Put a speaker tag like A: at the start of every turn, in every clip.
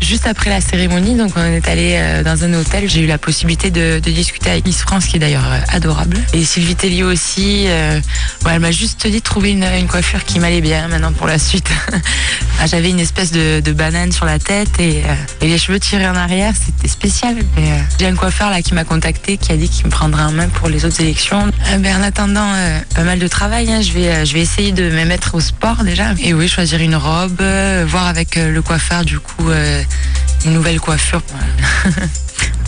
A: Juste après la cérémonie, donc on est allé dans un hôtel. J'ai eu la possibilité de discuter avec Miss France, qui est d'ailleurs adorable. Et Sylvie Tellier aussi. Elle m'a juste dit de trouver une coiffure qui m'allait bien maintenant pour la suite. J'avais une espèce de banane sur la tête et les cheveux tirés en arrière, c'était spécial. J'ai un coiffeur là qui m'a contacté, qui a dit qu'il me prendrait en main pour les autres élections. En attendant, pas mal de travail. Je vais essayer de me mettre au sport déjà. Et oui, choisir une robe, voir avec le coiffeur du coup une nouvelle coiffure.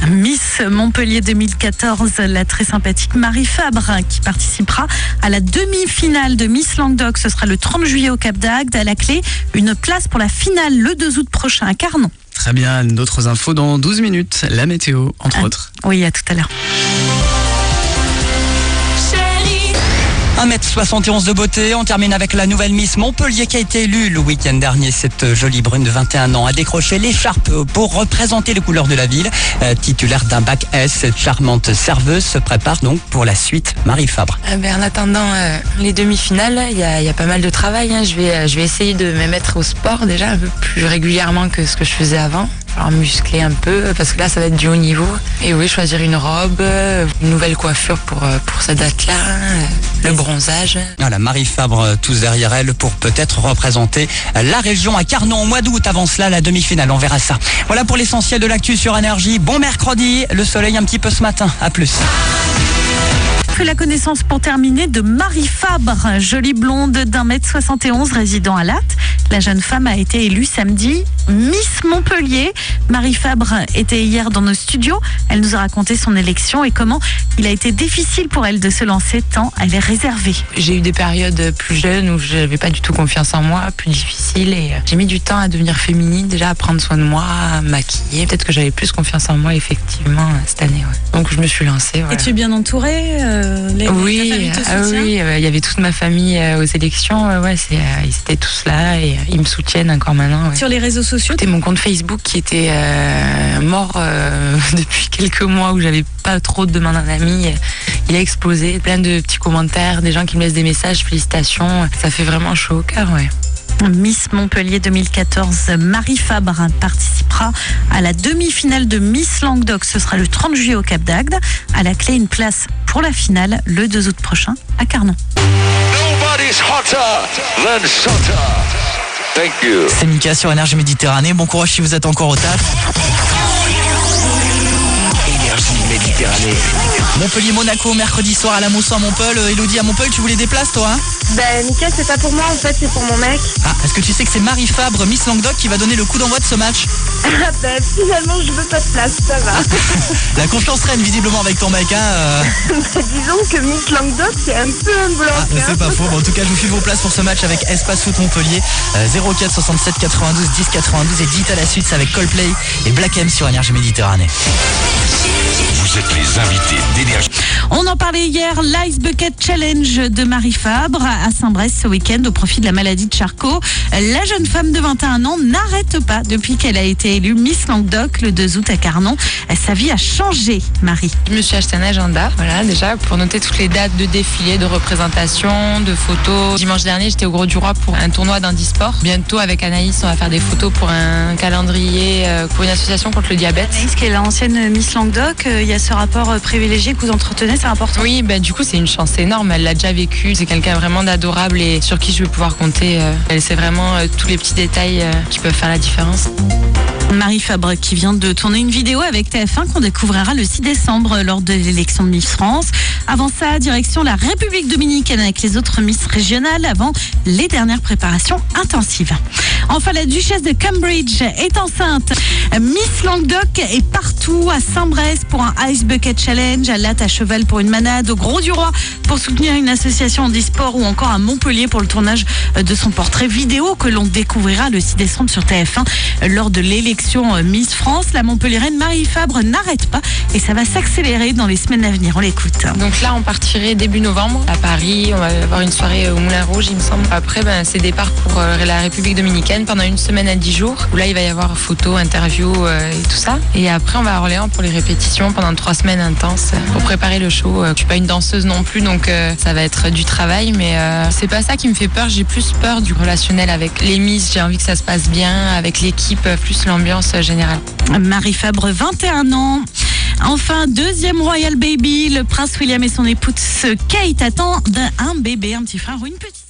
B: Miss Montpellier 2014, la très sympathique Marie Fabre qui participera à la demi-finale de Miss Languedoc. Ce sera le 30 juillet au Cap d'Agde. À la clé, une place pour la finale le 2 août prochain à Carnon.
C: Très bien, d'autres infos dans 12 minutes. La météo, entre autres.
B: Oui, à tout à l'heure.
D: 1m71 de beauté, on termine avec la nouvelle Miss Montpellier qui a été élue le week-end dernier. Cette jolie brune de 21 ans a décroché l'écharpe pour représenter les couleurs de la ville. Titulaire d'un bac S, cette charmante serveuse se prépare donc pour la suite. Marie Fabre.
A: En attendant les demi-finales, il y a pas mal de travail. Je vais essayer de me mettre au sport déjà un peu plus régulièrement que ce que je faisais avant. Alors muscler un peu parce que là ça va être du haut niveau. Et oui, choisir une robe, une nouvelle coiffure pour cette date-là, le bronzage.
D: Voilà, Marie Fabre tous derrière elle pour peut-être représenter la région à Carnon au mois d'août. Avant cela, la demi-finale, on verra ça. Voilà pour l'essentiel de l'actu sur Énergie. Bon mercredi, le soleil un petit peu ce matin. À plus.
B: Fait la connaissance pour terminer de Marie Fabre, jolie blonde d'1m71 résidant à Latte. La jeune femme a été élue samedi Miss Montpellier. Marie Fabre était hier dans nos studios. Elle nous a raconté son élection et comment il a été difficile pour elle de se lancer tant elle est réservée.
A: J'ai eu des périodes plus jeunes où je n'avais pas du tout confiance en moi, plus difficiles, et j'ai mis du temps à devenir féminine, déjà à prendre soin de moi, à me maquiller. Peut-être que j'avais plus confiance en moi effectivement cette année. Ouais. Donc je me suis lancée. Voilà.
B: Et tu es bien entourée
A: Oui, il y avait toute ma famille aux élections. Ils étaient tous là et ils me soutiennent encore maintenant. Ouais.
B: Sur les réseaux sociaux,
A: c'était mon compte Facebook qui était mort depuis quelques mois, où j'avais pas trop de demandes en amis. Il a explosé, plein de petits commentaires, des gens qui me laissent des messages, félicitations. Ça fait vraiment chaud au cœur, ouais.
B: Miss Montpellier 2014, Marie Fabre participera à la demi-finale de Miss Languedoc. Ce sera le 30 juillet au Cap d'Agde. À la clé, une place pour la finale le 2 août prochain à Carnon.
E: Nobody's hotter than Sota. Thank you.
D: C'est Mika sur Énergie Méditerranée. Bon courage si vous êtes encore au taf.
E: Énergie Méditerranée.
D: Montpellier-Monaco, mercredi soir à la Mousson à Montpellier. Elodie, à Montpellier, tu voulais des places, toi, hein?
F: Nickel, c'est pas pour moi, en fait, c'est pour mon mec.
D: Ah, est-ce que tu sais que c'est Marie Fabre, Miss Languedoc, qui va donner le coup d'envoi de ce match?
F: Finalement, je veux pas de place, ça va.
D: La confiance règne visiblement avec ton mec, hein.
F: Disons que Miss Languedoc, c'est un peu un bloc.
D: Ah, c'est pas faux. Bon, en tout cas, je vous file vos places pour ce match avec Espace Foot Montpellier. 04 67 92 10 92 et dites à la suite, c'est avec Coldplay et Black M sur Énergie Méditerranée.
E: Vous êtes les invités d'Énergie.
B: On en parlait hier, l'Ice Bucket Challenge de Marie Fabre à Saint-Brest ce week-end au profit de la maladie de Charcot. La jeune femme de 21 ans n'arrête pas depuis qu'elle a été élue Miss Languedoc le 2 août à Carnon. Sa vie a changé, Marie.
A: Je me suis acheté un agenda, voilà, déjà pour noter toutes les dates de défilés, de représentation, de photos. Dimanche dernier, j'étais au Gros du Roi pour un tournoi d'handisport. Bientôt, avec Anaïs, on va faire des photos pour un calendrier pour une association contre le diabète.
B: Anaïs, qui est l'ancienne Miss Languedoc, il y a ce rapport privilégié que vous entretenez, c'est important.
A: Oui, du coup, c'est une chance énorme. Elle l'a déjà vécu. C'est quelqu'un vraiment d'adorable et sur qui je vais pouvoir compter. Elle sait vraiment tous les petits détails qui peuvent faire la différence.
B: Marie Fabre qui vient de tourner une vidéo avec TF1 qu'on découvrira le 6 décembre lors de l'élection de Miss France. Avant ça, direction la République dominicaine avec les autres Miss régionales avant les dernières préparations intensives. Enfin, la duchesse de Cambridge est enceinte. Miss Languedoc est partout à Saint-Brest pour un Ice Bucket Challenge, à Latte à Cheval pour une manade, au Gros du Roi pour soutenir une association handisport ou encore à Montpellier pour le tournage de son portrait vidéo que l'on découvrira le 6 décembre sur TF1 lors de l'élection Miss France. La Montpelliéraine Marie Fabre n'arrête pas et ça va s'accélérer dans les semaines à venir. On l'écoute.
A: Donc Donc là, on partirait début novembre à Paris. On va avoir une soirée au Moulin Rouge, il me semble. Après, c'est départ pour la République dominicaine pendant une semaine à 10 jours. Où là, il va y avoir photos, interviews et tout ça. Et après, on va à Orléans pour les répétitions pendant 3 semaines intenses pour préparer le show. Je suis pas une danseuse non plus, donc ça va être du travail. Mais c'est pas ça qui me fait peur. J'ai plus peur du relationnel avec les Miss. J'ai envie que ça se passe bien avec l'équipe, plus l'ambiance générale.
B: Marie Fabre, 21 ans. Enfin, deuxième Royal Baby, le prince William et son épouse Kate attendent un bébé, un petit frère ou une petite.